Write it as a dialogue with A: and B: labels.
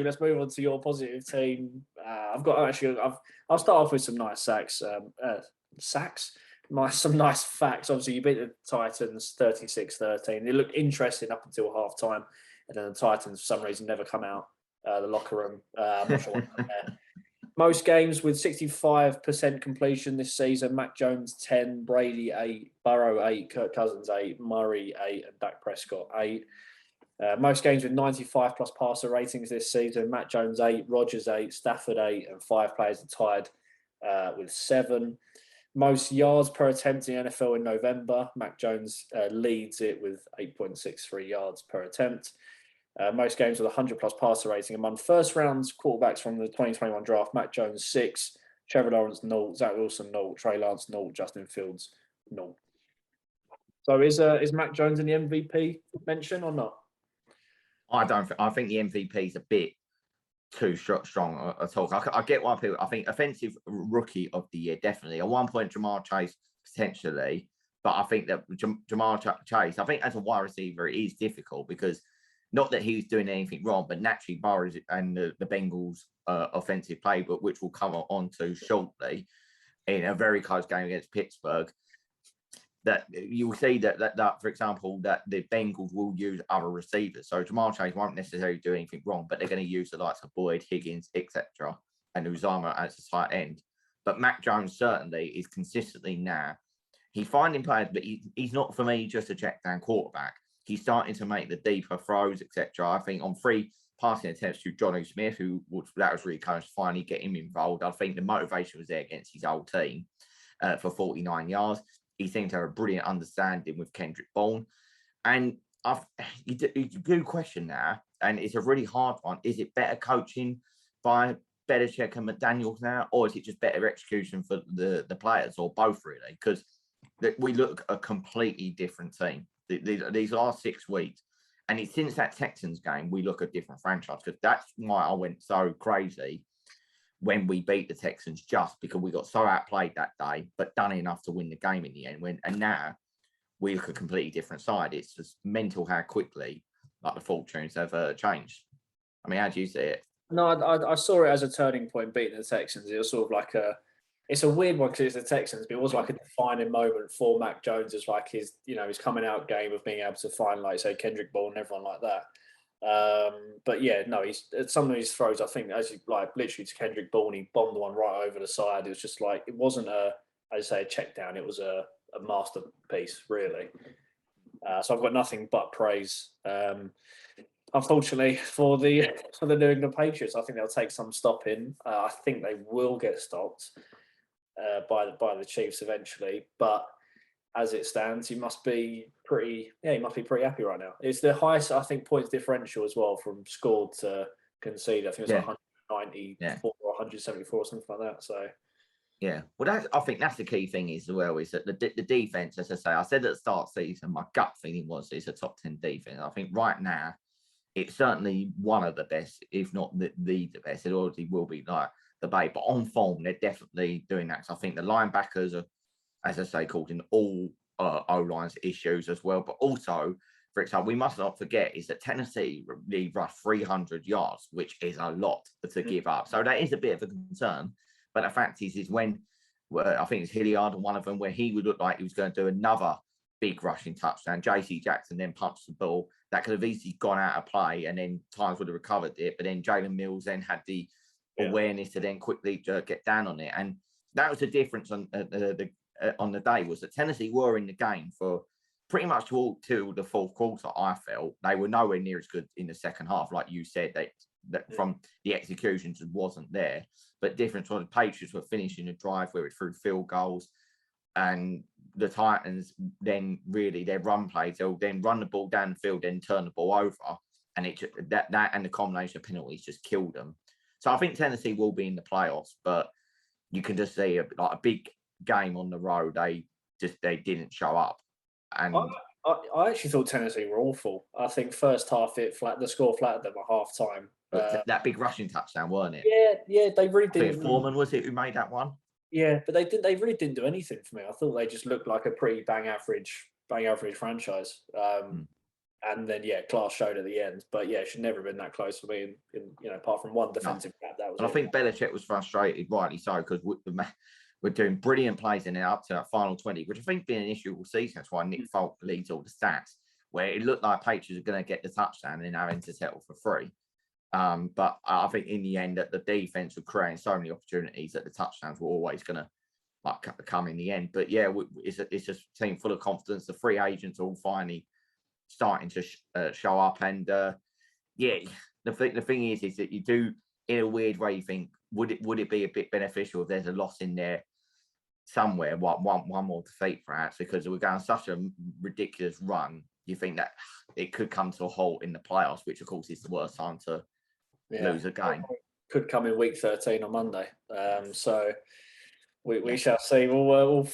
A: let's move on to your positive team. I'll start off with some nice sacks. Some nice facts. Obviously, you beat the Titans 36-13. It looked interesting up until half time, and then the Titans, for some reason, never come out the locker room. I'm not sure what happened there. Most games with 65% completion this season. Mac Jones 10, Brady 8, Burrow 8, Kirk Cousins 8, Murray 8, and Dak Prescott 8. Most games with 95 plus passer ratings this season. Matt Jones 8, Rodgers 8, Stafford 8, and 5 players are tied with 7. Most yards per attempt in the NFL in November. Mac Jones leads it with 8.63 yards per attempt. Most games with 100 plus passer rating among first round quarterbacks from the 2021 draft. Mac Jones 6, Trevor Lawrence 0, Zach Wilson 0, Trey Lance 0, Justin Fields 0. So is Mac Jones in the MVP mention or not?
B: I think the MVP is a bit too strong a talk. I get why people. I think offensive rookie of the year definitely. At one point, Ja'Marr Chase potentially, but I think that Ja'Marr Chase. I think as a wide receiver, it is difficult because not that he's doing anything wrong, but naturally Burrows and the Bengals offensive playbook, which we'll come on to shortly, in a very close game against Pittsburgh. That you will see that, for example, that the Bengals will use other receivers. So Ja'Marr Chase won't necessarily do anything wrong, but they're going to use the likes of Boyd, Higgins, etc., and Uzama as a tight end. But Mac Jones certainly is consistently now. He's finding players, but he's not, for me, just a check down quarterback. He's starting to make the deeper throws, etc. I think on 3 passing attempts to Johnny Smith, that was really close to finally get him involved. I think the motivation was there against his old team for 49 yards. He seemed to have a brilliant understanding with Kendrick Bourne. And you do question now, and it's a really hard one. Is it better coaching by Belichick and McDaniels now, or is it just better execution for the players, or both, really? Because we look a completely different team these last 6 weeks. And it's since that Texans game, we look a different franchise, because that's why I went so crazy when we beat the Texans, just because we got so outplayed that day, but done enough to win the game in the end. And now we look a completely different side. It's just mental how quickly the fortunes have changed. I mean, how do you see it?
A: No, I saw it as a turning point beating the Texans. It was sort of like it's a weird one because it's the Texans, but it was like a defining moment for Mac Jones as like his coming out game of being able to find, like, say, Kendrick Bourne and everyone like that. But yeah, no, he's some of his throws, I think, as you like literally to Kendrick Bourne, he bombed the one right over the side. It was just like, it wasn't a check down, it was a masterpiece, really. So I've got nothing but praise. Unfortunately for the New England Patriots, I think they'll take some stopping. I think they will get stopped by the Chiefs eventually, but as it stands, he must be pretty happy right now. It's the highest, I think, points differential as well from scored to conceded. I think it's 194 or 174 or something like that. So
B: yeah, well, I think that's the key thing as well, is that the defense, as I say, I said at the start of the season, my gut feeling was it's a top 10 defense. I think right now it's certainly one of the best, if not the best. It already will be like the Bay, but on form, they're definitely doing that. So I think the linebackers are, as I say, causing all O-lines issues as well. But also, for example, we must not forget is that Tennessee really rushed 300 yards, which is a lot to give up. So that is a bit of a concern. But the fact is when I think it's Hilliard and one of them, where he would look like he was going to do another big rushing touchdown. J.C. Jackson then punched the ball. That could have easily gone out of play, and then Tynes would have recovered it. But then Jalen Mills then had the awareness to then quickly get down on it. And that was the difference on the day, was that Tennessee were in the game for pretty much till the fourth quarter. I felt they were nowhere near as good in the second half, like you said. That from the execution just wasn't there. But different from the Patriots were finishing a drive where it threw field goals, and the Titans then really their run plays, they'll then run the ball down the field, then turn the ball over, and that and the combination of penalties just killed them. So I think Tennessee will be in the playoffs, but you can just see a big game on the road. They didn't show up. And
A: I actually thought Tennessee were awful. I think first half the score flattered them at half time.
B: That big rushing touchdown, weren't it?
A: Yeah, they really didn't.
B: Foreman, was it, who made that one?
A: Yeah, but they really didn't do anything for me. I thought they just looked like a pretty bang average franchise. And then Klaas showed at the end, but it should never have been that close for me. Apart from one defensive gap, that was.
B: And I think Belichick was frustrated, rightly so, because we're doing brilliant plays in it up to that final 20, which I think being an issue all season. That's why Nick Folk leads all the stats, where it looked like Patriots are going to get the touchdown and then having to settle for 3. But I think in the end that the defense were creating so many opportunities that the touchdowns were always going to come in the end. But it's a team full of confidence. The free agents are all finally starting to show up, and the thing is that you do, in a weird way, you think would it be a bit beneficial if there's a loss in there somewhere, one more defeat perhaps, because we're going such a ridiculous run. You think that it could come to a halt in the playoffs, which of course is the worst time to lose a game.
A: Could come in week 13 on Monday. So we shall see. We'll